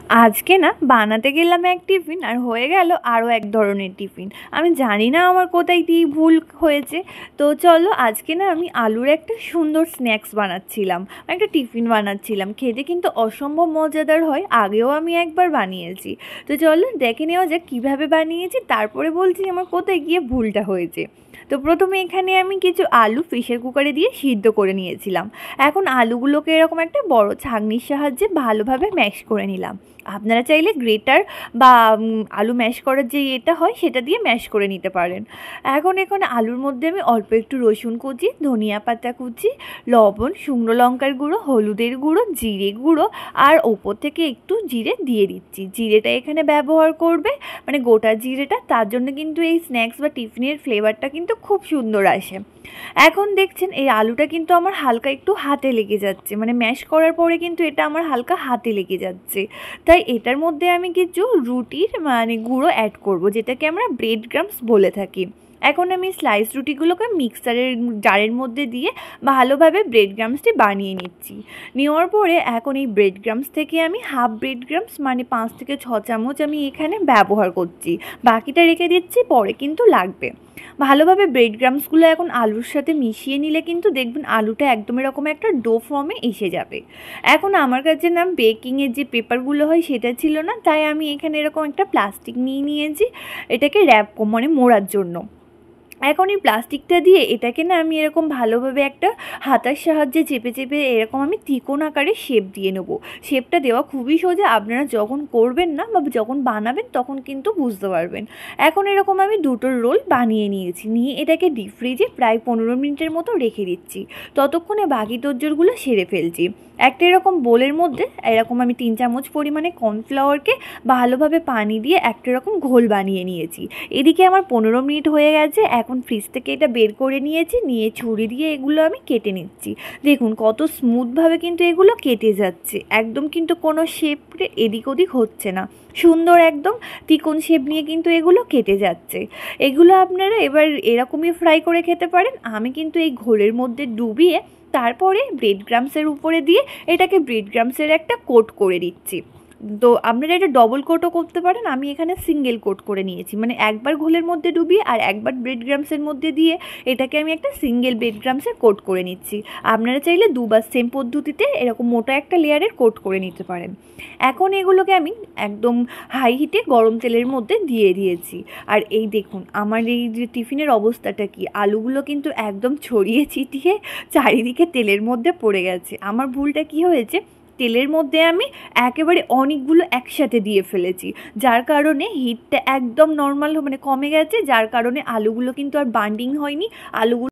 আজকে না বানাতে গেলাম এক টিফিন আর হয়ে গেল আরও এক ধরনের টিফিন। আমি জানি না আমার কোথায় কী ভুল হয়েছে। তো চলো আজকে না আমি আলুর একটা সুন্দর স্ন্যাক্স বানাচ্ছিলাম, একটা টিফিন বানাচ্ছিলাম। খেতে কিন্তু অসম্ভব মজাদার হয়, আগেও আমি একবার বানিয়েছি। তো চলো দেখে নেওয়া যাক কীভাবে বানিয়েছি, তারপরে বলছি আমার কোথায় গিয়ে ভুলটা হয়েছে। তো প্রথমে এখানে আমি কিছু আলু প্রেসার কুকারে দিয়ে সিদ্ধ করে নিয়েছিলাম। এখন আলুগুলোকে এরকম একটা বড় ছাঁকনির সাহায্যে ভালোভাবে ম্যাশ করে নিলাম। আপনারা চাইলে গ্রেটার বা আলু ম্যাশ করার যে এটা হয় সেটা দিয়ে ম্যাশ করে নিতে পারেন। এখন এখানে আলুর মধ্যে আমি অল্প একটু রসুন কুচি, ধনিয়া পাতা কুচি, লবণ, শুকনো লঙ্কার গুঁড়ো, হলুদের গুঁড়ো, জিরে গুঁড়ো আর ওপর থেকে একটু জিরে দিয়ে দিচ্ছি। জিরেটা এখানে ব্যবহার করবে, মানে গোটা জিরেটা, তার জন্য কিন্তু এই স্ন্যাক্স বা টিফিনের ফ্লেভারটা কিন্তু খুব সুন্দর আসে। এখন দেখছেন এই আলুটা কিন্তু আমার হালকা একটু হাতে লেগে যাচ্ছে, মানে ম্যাশ করার পরে কিন্তু এটা আমার হালকা হাতে লেগে যাচ্ছে। তাই এটার মধ্যে আমি কিছু রুটির মানে গুঁড়ো অ্যাড করব, যেটাকে আমরা ব্রেড ক্রাম্বস বলে থাকি। এখন আমি স্লাইস রুটিগুলোকে মিক্সারের জারের মধ্যে দিয়ে ভালোভাবে ব্রেড ক্রাম্বসটি বানিয়ে নিচ্ছি। নেওয়ার পরে এখন এই ব্রেড ক্রাম্বস থেকে আমি হাফ ব্রেড ক্রাম্বস মানে 5 থেকে 6 চামচ আমি এখানে ব্যবহার করছি, বাকিটা রেখে দিচ্ছি, পরে কিন্তু লাগবে। ভালোভাবে ব্রেড ক্রাম্বসগুলো এখন আলুর সাথে মিশিয়ে নিলে কিন্তু দেখবেন আলুটা একদম এরকম একটা ডো ফর্মে এসে যাবে। এখন আমার কাছে না বেকিংয়ের যে পেপারগুলো হয় সেটা ছিল না, তাই আমি এখানে এরকম একটা প্লাস্টিক নিয়ে নিয়েছি এটাকে র্যাপ মানে মোড়ার জন্য। এখন এই প্লাস্টিকটা দিয়ে এটাকে না আমি এরকম ভালোভাবে একটা হাতার সাহায্যে চেপে চেপে এরকম আমি ত্রিকোণ আকারে শেপ দিয়ে নেবো। শেপটা দেওয়া খুবই সোজা, আপনারা যখন করবেন না বা যখন বানাবেন তখন কিন্তু বুঝতে পারবেন। এখন এরকম আমি দুটো রোল বানিয়ে নিয়েছি, নিয়ে এটাকে ডিপ ফ্রিজে প্রায় 15 মিনিটের মতো রেখে দিচ্ছি। ততক্ষণে বাকি তোড়জোড়গুলো সেরে ফেলছি। একটা এরকম বোলের মধ্যে এরকম আমি 3 চামচ পরিমাণে কর্নফ্লাওয়ারকে ভালোভাবে পানি দিয়ে একটা এরকম ঘোল বানিয়ে নিয়েছি। এদিকে আমার 15 মিনিট হয়ে গেছে, এখন ফ্রিজ থেকে এটা বের করে নিয়েছি, নিয়ে ছুরি দিয়ে এগুলো আমি কেটে নিচ্ছি। দেখুন কত স্মুথভাবে কিন্তু এগুলো কেটে যাচ্ছে, একদম কিন্তু কোনো শেপ এদিক ওদিক হচ্ছে না, সুন্দর একদম ত্রিকোণ শেপ নিয়ে কিন্তু এগুলো কেটে যাচ্ছে। এগুলো আপনারা এবার এরকমই ফ্রাই করে খেতে পারেন। আমি কিন্তু এই ঘোলের মধ্যে ডুবিয়ে তারপরে ব্রেড ক্রাম্বসের উপরে দিয়ে এটাকে ব্রেড ক্রাম্বসের একটা কোট করে দিচ্ছি। তো আপনারা এটা ডবল কোটও করতে পারেন, আমি এখানে সিঙ্গেল কোট করে নিয়েছি, মানে একবার ঘোলের মধ্যে ডুবিয়ে আর একবার ব্রেড ক্রাম্বসের মধ্যে দিয়ে এটাকে আমি একটা সিঙ্গেল ব্রেড ক্রাম্বসের কোট করে নিচ্ছি। আপনারা চাইলে দুবার সেম পদ্ধতিতে এরকম মোটা একটা লেয়ারের কোট করে নিতে পারেন। এখন এগুলোকে আমি একদম হাই হিটে গরম তেলের মধ্যে দিয়ে দিয়েছি। আর এই দেখুন আমার এই যে টিফিনের অবস্থাটা কি, আলুগুলো কিন্তু একদম ছড়িয়ে ছিটিয়ে চারিদিকে তেলের মধ্যে পড়ে গেছে। আমার ভুলটা কি হয়েছে, তেলের মধ্যে আমি একেবারে অনেকগুলো একসাথে দিয়ে ফেলেছি, যার কারণে হিটটা একদম নর্মাল মানে কমে গেছে, যার কারণে আলুগুলো কিন্তু আর বান্ডিং হয়নি। আলুগুলো